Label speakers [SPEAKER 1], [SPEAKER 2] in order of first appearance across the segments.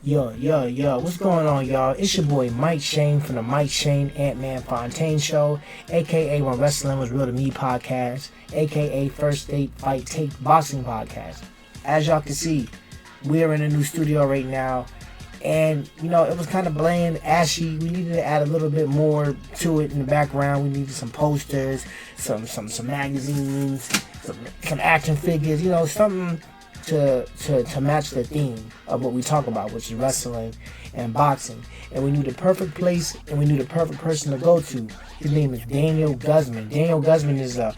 [SPEAKER 1] Yo, what's going on, y'all? It's your boy Mike Shane from the Mike Shane Ant-Man Fontaine Show, aka When Wrestling Was Real to Me podcast, aka First Date Fight Take Boxing podcast. As y'all can see, we're in a new studio right now, and it was kind of bland, ashy. We needed to add a little bit more to it in the background. We needed some posters, some magazines, some action figures, something to match the theme of what we talk about, which is wrestling and boxing. And we knew the perfect place, and we knew the perfect person to go to. His name is Daniel Guzman. Daniel Guzman is a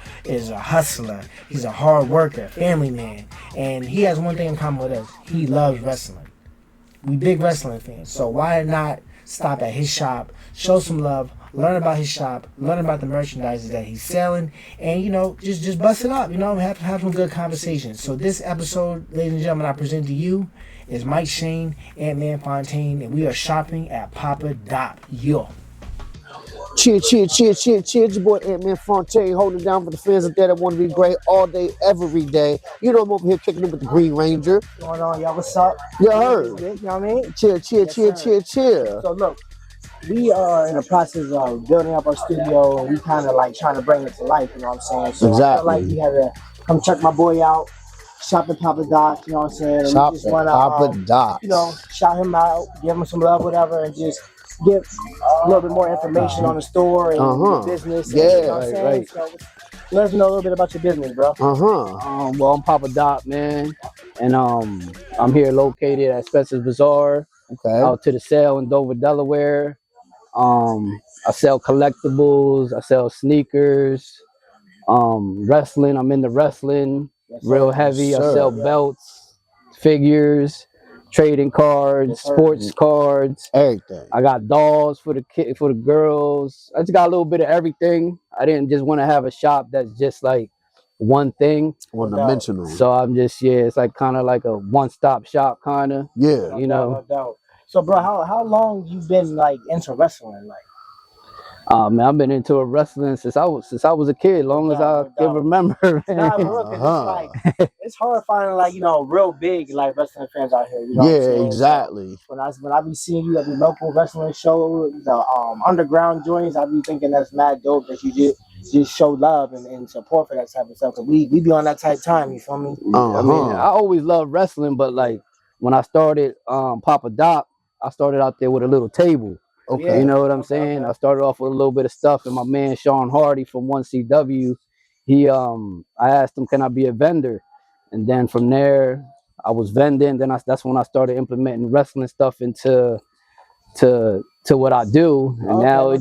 [SPEAKER 1] hustler. He's a hard worker, family man, and he has one thing in common with us. He loves wrestling. We big wrestling fans, so why not stop at his shop, show some love, learn about his shop, learn about the merchandise that he's selling, and just bust it up, have some good conversations. So this episode, ladies and gentlemen, I present to you is Mike Shane, Ant-Man Fontaine, and we are shopping at Popa Dop. Yo.
[SPEAKER 2] Cheer. It's your boy Ant-Man Fontaine holding it down for the fans out there that want to be great all day, every day. I'm over here kicking it with the Green Ranger.
[SPEAKER 1] What's going on, y'all? What's up?
[SPEAKER 2] You heard?
[SPEAKER 1] You know what I mean?
[SPEAKER 2] Cheer.
[SPEAKER 1] So look, we are in the process of building up our studio, and we kind of like trying to bring it to life, you know what I'm saying? So
[SPEAKER 2] exactly.
[SPEAKER 1] I feel like we had to come check my boy out, shop at Popa Dop, you know what I'm saying? And
[SPEAKER 2] Shop
[SPEAKER 1] we just
[SPEAKER 2] at
[SPEAKER 1] wanna,
[SPEAKER 2] Popa Dop.
[SPEAKER 1] shout him out, give him some love, whatever, and just give a little bit more information on the store and your business. And,
[SPEAKER 2] yeah,
[SPEAKER 1] you know what I'm saying?
[SPEAKER 2] right.
[SPEAKER 1] So let us know a little bit about your business, bro.
[SPEAKER 3] Well, I'm Popa Dop, man, and I'm here located at Spencer's Bazaar, out to the sale in Dover, Delaware. I sell collectibles, I sell sneakers, wrestling. I'm into wrestling, real heavy. I sell belts, figures, trading cards, sports cards,
[SPEAKER 2] everything.
[SPEAKER 3] I got dolls for the girls. I just got a little bit of everything. I didn't just want to have a shop that's just like one thing,
[SPEAKER 2] one-dimensional.
[SPEAKER 3] So I'm just it's like kind of like a one-stop shop kind of.
[SPEAKER 2] Yeah,
[SPEAKER 1] No doubt. So, bro, how long you been like into wrestling? Like,
[SPEAKER 3] man, I've been into wrestling since I was a kid, long as I can remember.
[SPEAKER 1] It's hard finding like real big like wrestling fans out here. You know what I'm saying?
[SPEAKER 2] Exactly.
[SPEAKER 1] So when I be seeing you at the local wrestling show, the underground joints, I be thinking that's mad dope that you just show love and support for that type of stuff. Cause we be on that type of time. You feel me?
[SPEAKER 3] I mean, I always loved wrestling, but like when I started Popa Dop, I started out there with a little table.
[SPEAKER 2] Okay.
[SPEAKER 3] You know what I'm saying? I started off with a little bit of stuff, and my man Sean Hardy from 1CW, I asked him, can I be a vendor? And then from there, I was vending. Then that's when I started implementing wrestling stuff into what I do. And now it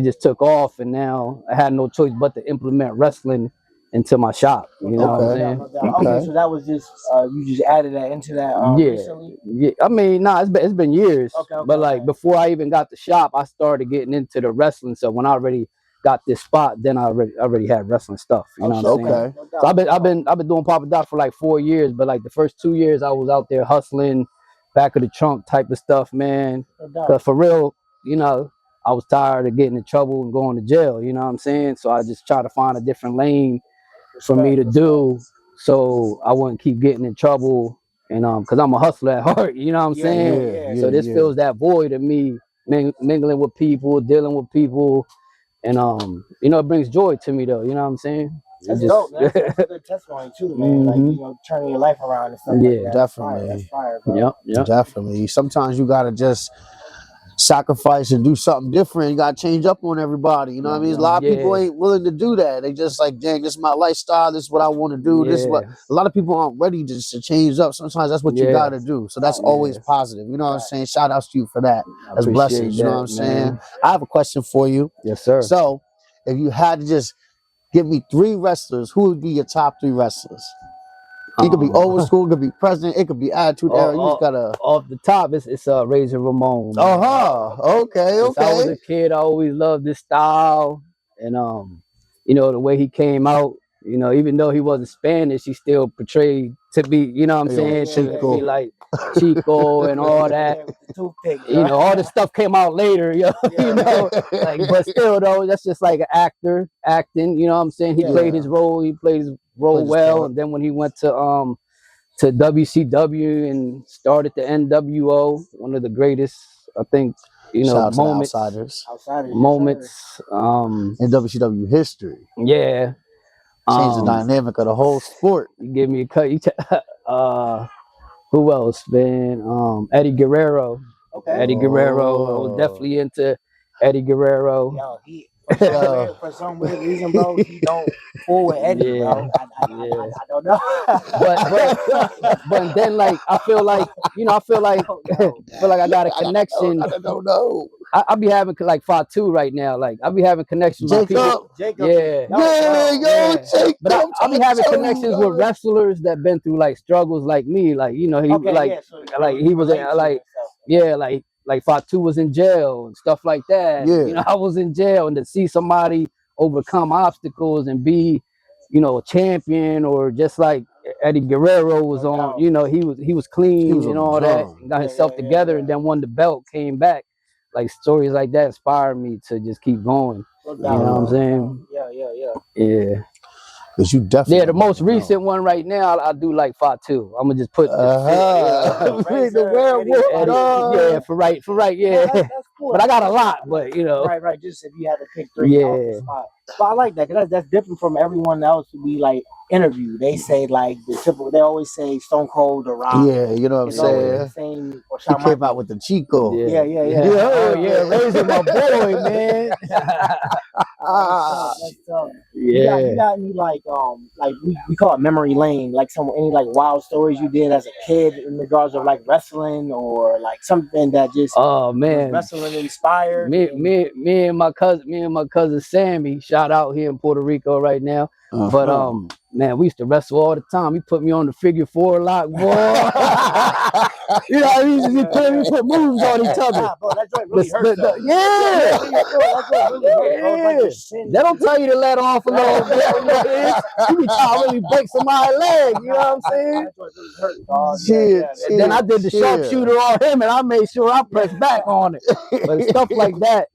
[SPEAKER 3] just took off, and now I had no choice but to implement wrestling into my shop. You know what I'm saying?
[SPEAKER 1] Okay, so that was just you just added that into that recently?
[SPEAKER 3] Yeah. I mean, it's been years. But like before I even got the shop, I started getting into the wrestling. So when I already got this spot, then I already had wrestling stuff. You know what I'm saying? So I've been doing Popa Dop for like 4 years, but like the first 2 years I was out there hustling, back of the trunk type of stuff, man. Because for real, I was tired of getting in trouble and going to jail. You know what I'm saying? So I just tried to find a different lane for me to do, so I wouldn't keep getting in trouble, and because I'm a hustler at heart, you know what I'm saying? So this fills that void of me mingling with people, dealing with people, and it brings joy to me though. You know what I'm saying?
[SPEAKER 1] That's dope, man. That's a good testimony too, man. Like turning your life around and stuff like that.
[SPEAKER 2] Definitely.
[SPEAKER 1] That's fire, bro.
[SPEAKER 3] Yep.
[SPEAKER 2] Definitely. Sometimes you gotta just sacrifice and do something different. You gotta change up on everybody. You know what I mean? A lot of people ain't willing to do that. They just like, dang, this is my lifestyle. This is what I want to do. This is what a lot of people aren't ready to change up. Sometimes that's what you gotta do. So that's always positive. You know what I'm saying? Shout outs to you for that. That's blessings. You know what I'm saying? I have a question for you.
[SPEAKER 3] Yes, sir.
[SPEAKER 2] So if you had to just give me 3 wrestlers, who would be your top 3 wrestlers? It could be old school, it could be present, it could be attitude era. You just gotta
[SPEAKER 3] off the top. It's Razor Ramon.
[SPEAKER 2] Okay.
[SPEAKER 3] Since I was a kid, I always loved this style, and the way he came out. Even though he wasn't Spanish, he still portrayed to be. You know what I'm saying? To be like Chico and all that. All this stuff came out later. But still though, that's just like an actor acting. You know what I'm saying? He played his role. He played his role well, and then when he went to to WCW and started the NWO, one of the greatest, I think, moments. Moments.
[SPEAKER 2] In WCW history.
[SPEAKER 3] Yeah.
[SPEAKER 2] Changed the dynamic of the whole sport.
[SPEAKER 3] You give me a cut. Who else, man? Eddie Guerrero. Okay. Eddie Guerrero. I was definitely into Eddie Guerrero.
[SPEAKER 1] Yo, for some weird reason, bro, he don't fool with Eddie, bro. I don't know.
[SPEAKER 3] but then, like, I feel like I got a connection.
[SPEAKER 2] I don't know.
[SPEAKER 3] I be having like Fatu right now. Like I be having connections with people.
[SPEAKER 2] Jacob. Yeah. Jacob.
[SPEAKER 3] But I be having connections with wrestlers that been through like struggles like me. Like he was like Fatu was in jail and stuff like that.
[SPEAKER 2] Yeah.
[SPEAKER 3] I was in jail, and to see somebody overcome obstacles and be, a champion, or just like Eddie Guerrero was on. He was clean and all that, and got himself together, and then won the belt, came back. Like stories like that inspired me to just keep going. You know what I'm saying? Yeah.
[SPEAKER 2] Because you definitely.
[SPEAKER 3] The most recent one right now, I do like Fatu. I'm gonna just put
[SPEAKER 2] the werewolf.
[SPEAKER 3] Yeah, for right. Yeah, that's cool. But I got a lot. But
[SPEAKER 1] right. Just if you had to pick three. Yeah. But I like that because that's different from everyone else who we like interview. They say like the typical. They always say Stone Cold or Rock.
[SPEAKER 2] Yeah, you know what I'm saying. He came out with the Chico.
[SPEAKER 1] Yeah.
[SPEAKER 3] Raising my boy, man.
[SPEAKER 1] You got any like we call it memory lane, like any like wild stories you did as a kid in regards of like wrestling or like something that just wrestling inspired.
[SPEAKER 3] Me and my cousin Sammy, shout out here in Puerto Rico right now. But man, we used to wrestle all the time. He put me on the figure 4 lock, boy. We put moves on each other.
[SPEAKER 1] Bro, that joint really hurt.
[SPEAKER 3] They don't tell you to let off a little bit. You be trying to really break somebody's leg. You know what I'm saying? And then I did the sharpshooter on him, and I made sure I pressed back on it. But stuff like that,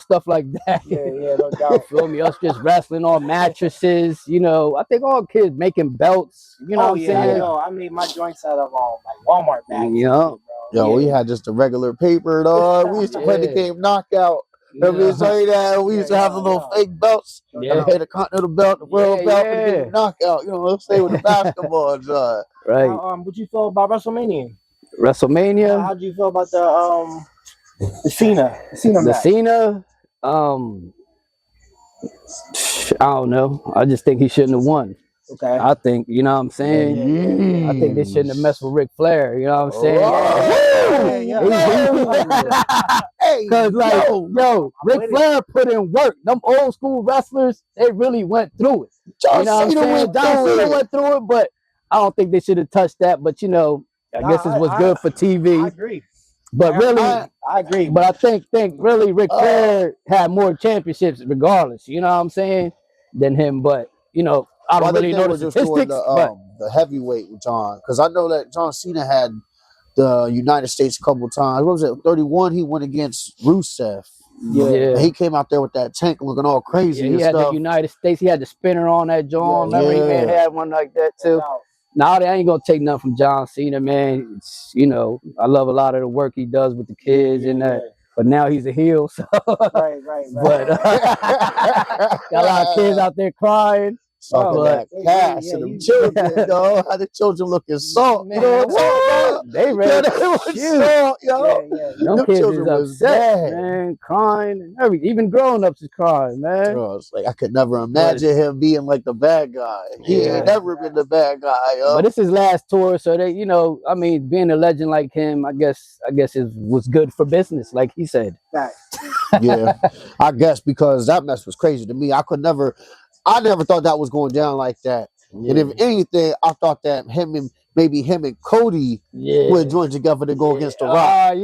[SPEAKER 3] stuff like that.
[SPEAKER 1] Yeah, no doubt.
[SPEAKER 3] Feel me? Us just wrestling on mattresses. I think all kids making belts. You know what I'm saying?
[SPEAKER 1] I made my joints out of like Walmart bags.
[SPEAKER 2] We had just the regular paper, dog. We used to play the game Knockout. Remember you say that? We used to have the little fake belts. Yeah. The Continental belt, the World belt, and the game Knockout. Let's stay with the basketball, John.
[SPEAKER 3] Right.
[SPEAKER 1] What you feel about WrestleMania?
[SPEAKER 3] WrestleMania?
[SPEAKER 1] How do you feel about the Cena match?
[SPEAKER 3] The Cena? I don't know. I just think he shouldn't have won.
[SPEAKER 1] Okay.
[SPEAKER 3] I think, you know what I'm saying? I think they shouldn't have messed with Ric Flair, you know what I'm saying? Because, Ric Flair put in work. Them old school wrestlers, they really went through it.
[SPEAKER 2] John Cena
[SPEAKER 3] went through it, but I don't think they should have touched that. But, I guess it was good for TV.
[SPEAKER 1] I agree.
[SPEAKER 3] But really,
[SPEAKER 1] I agree.
[SPEAKER 3] But I think really Ric Flair had more championships regardless, you know what I'm saying, than him. But, I don't really know the statistics.
[SPEAKER 2] The heavyweight with John, because I know that John Cena had the United States a couple times. What was it? 31. He went against Rusev.
[SPEAKER 3] Yeah.
[SPEAKER 2] He came out there with that tank looking all crazy.
[SPEAKER 3] He had the United States. He had the spinner on that John. Remember, he had one like that too. Now they ain't gonna take nothing from John Cena, man. It's, I love a lot of the work he does with the kids and that. But now he's a heel, so
[SPEAKER 1] right.
[SPEAKER 3] But got a lot of kids out there crying.
[SPEAKER 2] That cash and them children, yo. How the children looking salt, man.
[SPEAKER 3] They ready.
[SPEAKER 2] They was salt, yo.
[SPEAKER 3] Them kids is upset, man, crying and everything. Even grown-ups is crying, man.
[SPEAKER 2] Bro, it's like I could never imagine him being like the bad guy. He ain't never been the bad guy, yo.
[SPEAKER 3] But this is his last tour, so they, being a legend like him, I guess it was good for business, like he said.
[SPEAKER 2] Yeah, I guess because that mess was crazy to me. I never thought that was going down like that. Yeah. And if anything, I thought that him and Cody would join together to go against The Rock.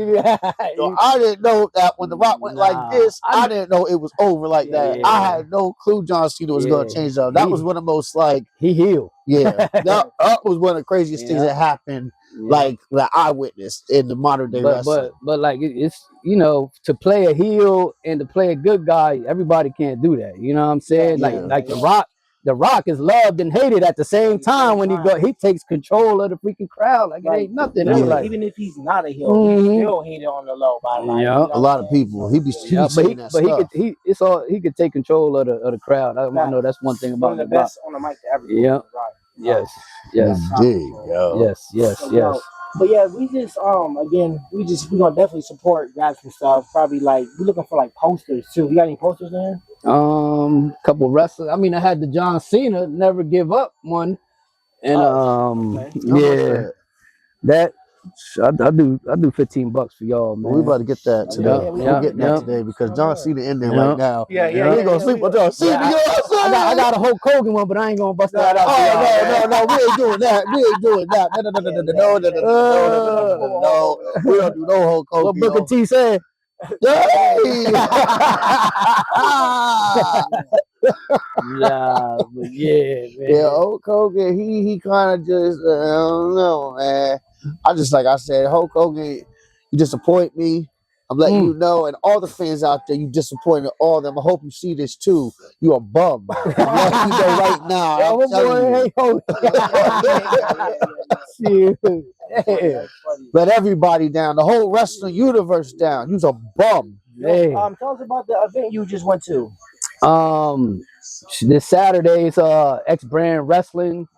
[SPEAKER 2] So I didn't know that when The Rock went like this, I didn't know it was over like that. I had no clue John Cena was going to change up. That was one of the most
[SPEAKER 3] he healed.
[SPEAKER 2] Yeah, that was one of the craziest things that happened. Like that I witnessed in the modern day wrestling.
[SPEAKER 3] But like it's to play a heel and to play a good guy, everybody can't do that. You know what I'm saying? Like The The Rock is loved and hated at the same time. When he takes control of the freaking crowd, like it ain't nothing. Like,
[SPEAKER 1] even if he's not a heel, he's still hated on the low by like,
[SPEAKER 2] a lot of people. He be saying that stuff.
[SPEAKER 3] He could take control of the crowd. I know that's one thing about
[SPEAKER 1] the best on the mic to ever.
[SPEAKER 3] Yeah. Yes.
[SPEAKER 2] Indeed, yo.
[SPEAKER 3] Yes.
[SPEAKER 1] But yeah, we just again, we gonna definitely support raps and stuff. Probably like we're looking for like posters too. You got any posters there?
[SPEAKER 3] Couple wrestlers. I mean, I had the John Cena Never Give Up one, and that I do $15 for y'all, man.
[SPEAKER 2] We about to get that today. We're getting that today because John Cena in there right now. We ain't gonna sleep on John Cena.
[SPEAKER 3] I got a Hulk Hogan one, but I ain't gonna bust that out.
[SPEAKER 2] No, we ain't doing that. We ain't doing that. No. We don't do no Hulk Hogan.
[SPEAKER 3] What Booker T said.
[SPEAKER 2] Hey!
[SPEAKER 3] But man.
[SPEAKER 2] Yeah, Hulk Hogan, he kind of just, I don't know, man. I said, Hulk Hogan, you disappoint me. I'm letting you know, and all the fans out there, you disappointed all of them. I hope you see this too. You a bum. I'm letting you know right now. Let everybody down. The whole wrestling universe down. You's a bum.
[SPEAKER 1] Hey. Tell us about the event you just went to.
[SPEAKER 3] This Saturday's X Brand Wrestling.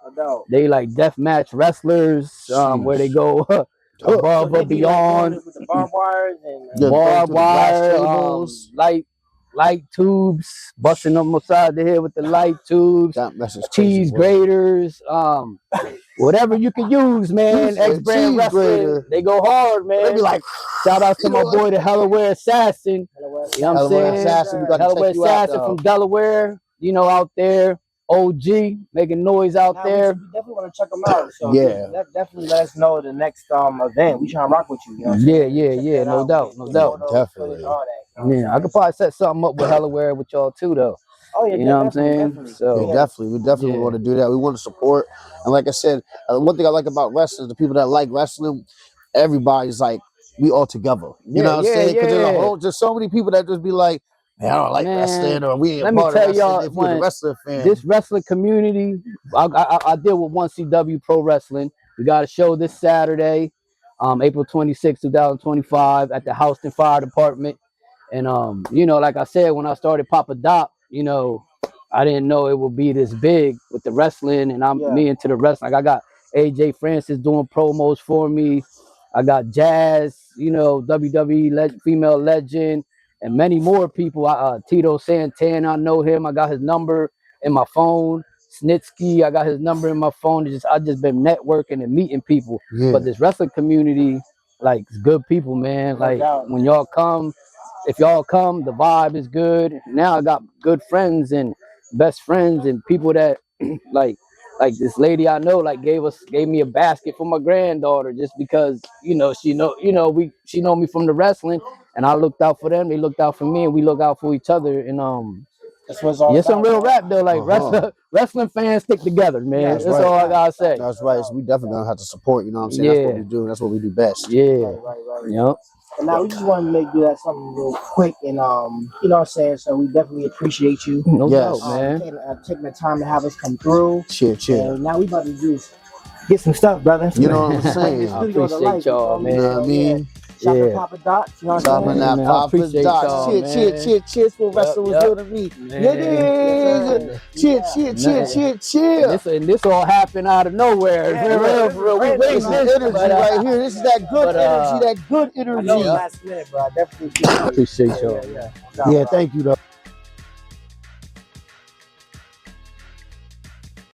[SPEAKER 3] They like deathmatch wrestlers. Where they go above or beyond.
[SPEAKER 1] With the barbed wires and
[SPEAKER 3] barbed wire, light tubes, busting them upside the head with the light tubes, cheese graters, whatever you can use, man. X Brand Wrestling, they go hard, man.
[SPEAKER 2] They be like,
[SPEAKER 3] shout out to my boy, the Hellaware Assassin. You know what I'm saying? Hellaware Assassin from Delaware, out there. OG making noise out there.
[SPEAKER 1] We definitely want to check them out. So definitely let us know the next event. We trying to rock with you.
[SPEAKER 3] Yeah. No doubt.
[SPEAKER 2] Definitely.
[SPEAKER 3] Yeah, I could probably set something up with Hellaware with y'all too, though.
[SPEAKER 1] Oh yeah,
[SPEAKER 3] you know what I'm saying?
[SPEAKER 1] Definitely.
[SPEAKER 3] So
[SPEAKER 2] we definitely want to do that. We want to support, and like I said, one thing I like about wrestling, the people that like wrestling, everybody's like we all together. You know what I'm saying? Because there's so many people that just be like, man, I don't like wrestling, or we ain't
[SPEAKER 3] let me
[SPEAKER 2] part
[SPEAKER 3] tell
[SPEAKER 2] of
[SPEAKER 3] y'all,
[SPEAKER 2] if you're a wrestling fan.
[SPEAKER 3] This wrestling community, I deal with 1CW Pro Wrestling. We got a show this Saturday, April 26, 2025, at the Houston Fire Department. And like I said, when I started Popa Dop, I didn't know it would be this big with the wrestling, and I'm me into the wrestling. Like I got AJ Francis doing promos for me. I got Jazz, WWE female legend. And many more people. Tito Santana, I know him. I got his number in my phone. Snitsky, I got his number in my phone. I just been networking and meeting people. Yeah. But this wrestling community, like, it's good people, man. Like, when y'all come, if y'all come, the vibe is good. Now I got good friends and best friends and people that, like this lady I know, like gave me a basket for my granddaughter just because, she know me from the wrestling. And I looked out for them. They looked out for me, and we look out for each other. And
[SPEAKER 1] that's what's all
[SPEAKER 3] some real rap though. Like wrestling fans stick together, man. That's all I gotta say.
[SPEAKER 2] That's right. So we definitely gonna have to support. You know what I'm saying? That's what we do. That's what we do best.
[SPEAKER 3] Yeah.
[SPEAKER 1] Right.
[SPEAKER 3] Yep.
[SPEAKER 1] And now we just want to make do that something real quick, and you know what I'm saying. So we definitely appreciate you.
[SPEAKER 3] No doubt, man.
[SPEAKER 1] Taking the time to have us come through.
[SPEAKER 2] Cheer.
[SPEAKER 1] And now we about to get some stuff, brother.
[SPEAKER 2] You know what I'm saying?
[SPEAKER 3] I appreciate y'all, man.
[SPEAKER 2] You know what I mean?
[SPEAKER 1] Shop at Popa Dop. You know what I'm saying?
[SPEAKER 2] Popa Dop. Cheers for wrestling was good to me. Cheers.
[SPEAKER 3] And this all happened out of nowhere.
[SPEAKER 2] For real. We wasting energy right here. This is that good energy.
[SPEAKER 1] I know last minute, bro. I definitely
[SPEAKER 3] appreciate y'all.
[SPEAKER 2] Yeah, thank you, though.